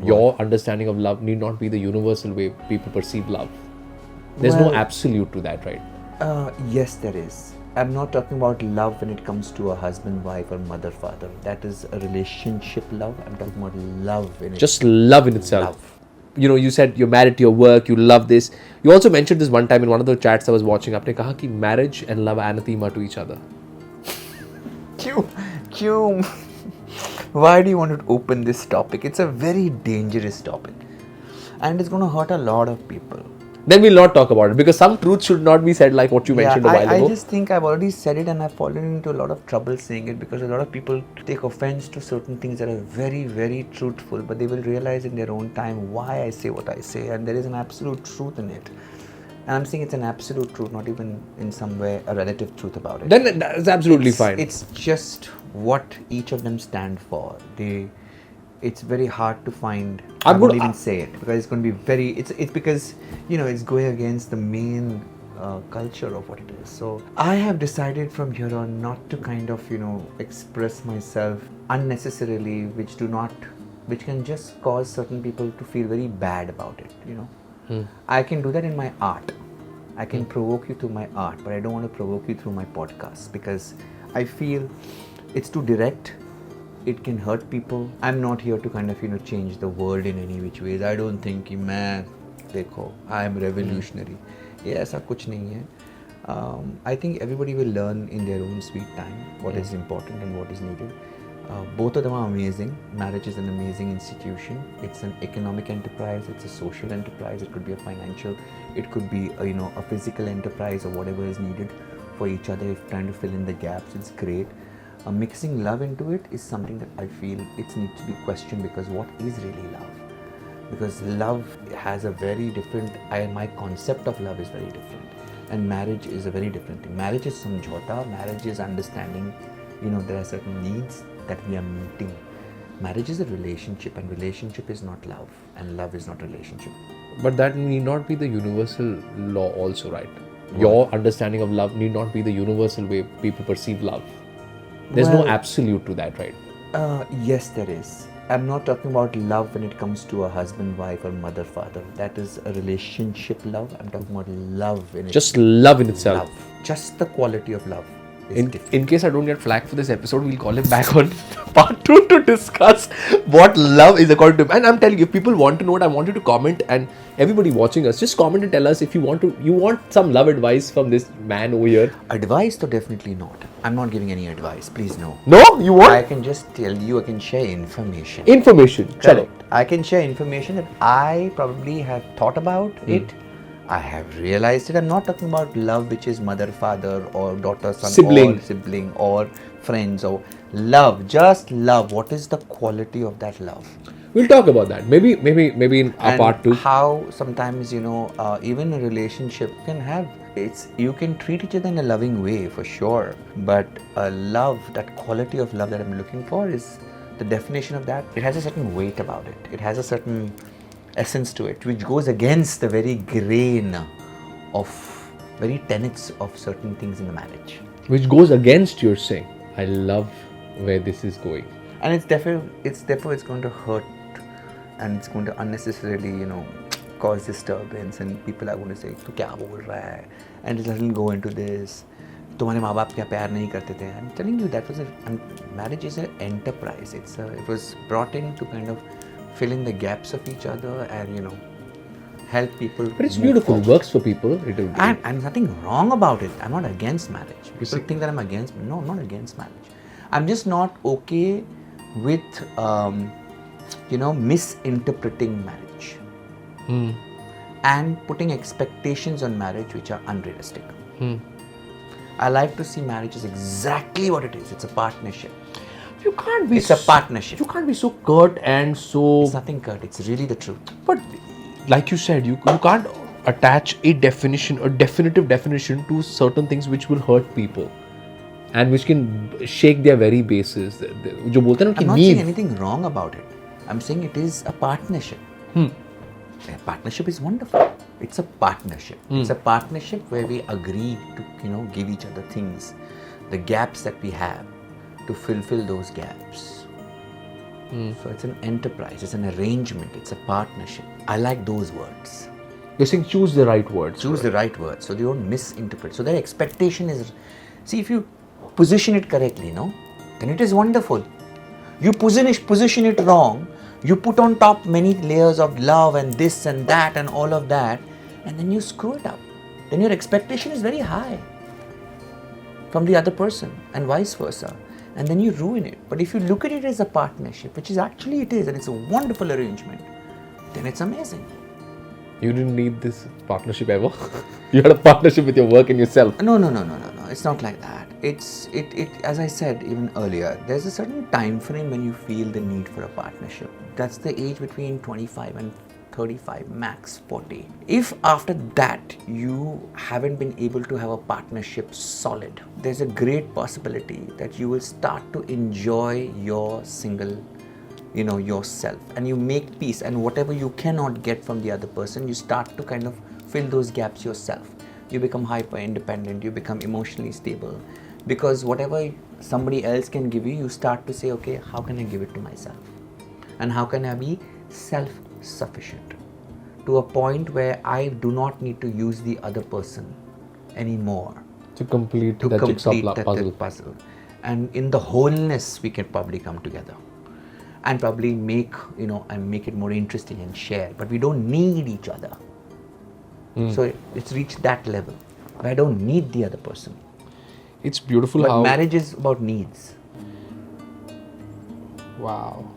Your understanding of love need not be the universal way people perceive love. There's no absolute to that, right? Yes, there is. I'm not talking about love when it comes to a husband, wife, or mother, father. That is a relationship love. I'm talking about love in Just love in itself. Love. You know, you said you're married to your work, you love this. You also mentioned this one time in one of the chats I was watching. आपने कहा कि marriage and love are anathema to each other. Q. Why do you want to open this topic? It's a very dangerous topic. And it's going to hurt a lot of people. Then we'll not talk about it because some truth should not be said like what you mentioned a while ago. I just think I've already said it and I've fallen into a lot of trouble saying it because a lot of people take offense to certain things that are very, very truthful, but they will realize in their own time why I say what I say, and there is an absolute truth in it. And I'm saying it's an absolute truth, not even in some way a relative truth about it. Then that's absolutely fine. It's just what each of them stand for. It's very hard to find. I won't even say it because it's going to be very. It's because it's going against the main culture of what it is. So I have decided from here on not to kind of express myself unnecessarily, which can just cause certain people to feel very bad about it. I can do that in my art. I can provoke you through my art, but I don't want to provoke you through my podcast because I feel it's too direct. It can hurt people. I'm not here to kind of change the world in any which ways. I don't think man, dekho, I am revolutionary. Yeah, ऐसा कुछ नहीं है. I think everybody will learn in their own sweet time what is important and what is needed. Both of them are amazing. Marriage is an amazing institution. It's an economic enterprise. It's a social enterprise. It could be a financial. It could be a physical enterprise or whatever is needed for each other. If trying to fill in the gaps, it's great. Mixing love into it is something that I feel it needs to be questioned because what is really love? Because love has a very different, my concept of love is very different, and marriage is a very different thing. Marriage is samjhota, marriage is understanding, there are certain needs that we are meeting. Marriage is a relationship, and relationship is not love, and love is not relationship. But that need not be the universal law also, right? Your understanding of love need not be the universal way people perceive love. There's no absolute to that, right? Yes, there is. I'm not talking about love when it comes to a husband, wife, or mother, father. That is a relationship love. I'm talking about love in Just love in itself. Love. Just the quality of love. In case I don't get flagged for this episode, we'll call him back on part 2 to discuss what love is according to him. And I'm telling you, if people want to know it, I want you to comment, and everybody watching us, just comment and tell us if you want some love advice from this man over here. Advice, though definitely not. I'm not giving any advice. Please no. No, you want? I can just tell you. I can share information. Correct. I can share information that I probably have thought about it. I have realized it. I'm not talking about love which is mother, father, or daughter, son, or sibling, or friends, or love. Just love. What is the quality of that love? We'll talk about that. Maybe in our part 2. How sometimes even a relationship can have. You can treat each other in a loving way for sure, but love, that quality of love that I'm looking for, is the definition of that. It has a certain weight about it. It has a certain essence to it, which goes against the very grain of very tenets of certain things in the marriage. Which goes against your saying, I love where this is going. And it's going to hurt, and it's going to unnecessarily, cause disturbance, and people are going to say, "Tu kya bol raha hai?" And it doesn't go into this. तुम्हारे माँ बाप क्या प्यार नहीं करते थे? I'm telling you that marriage is an enterprise. It was brought in to kind of fill in the gaps of each other and help people. But it's beautiful. It works for people. And nothing wrong about it. I'm not against marriage. People think that I'm against. No, I'm not against marriage. I'm just not okay with misinterpreting marriage and putting expectations on marriage which are unrealistic. I like to see marriage as exactly what it is. It's a partnership. You can't be. It's a partnership. You can't be so curt and so. It's nothing curt. It's really the truth. But like you said, you can't attach a definitive definition to certain things which will hurt people and which can shake their very bases. I'm not saying anything wrong about it. I'm saying it is a partnership. A partnership is wonderful. It's a partnership. It's a partnership where we agree to give each other things, the gaps that we have, to fulfill those gaps. So it's an enterprise, it's an arrangement, it's a partnership. I like those words. You're saying choose the right words. Choose the right words so they don't misinterpret. So their expectation is, see, if you position it correctly, no, then it is wonderful. You position it wrong, you put on top many layers of love and this and that and all of that, and then you screw it up. Then your expectation is very high from the other person and vice versa. And then you ruin it. But if you look at it as a partnership, which is actually it is, and it's a wonderful arrangement, then it's amazing. You didn't need this partnership ever. You had a partnership with your work and yourself. No. It's not like that. It as I said even earlier, there's a certain time frame when you feel the need for a partnership. That's the age between 25 and 35, max 40. If after that you haven't been able to have a partnership solid, there's a great possibility that you will start to enjoy your single, yourself, and you make peace, and whatever you cannot get from the other person, you start to kind of fill those gaps yourself. You become hyper independent, you become emotionally stable, because whatever somebody else can give you, you start to say, okay, how can I give it to myself? And how can I be self-sufficient to a point where I do not need to use the other person anymore to complete that jigsaw puzzle. And in the wholeness, we can probably come together and probably make it more interesting and share. But we don't need each other. So it's reached that level where I don't need the other person. It's beautiful but how marriage is about needs. Wow.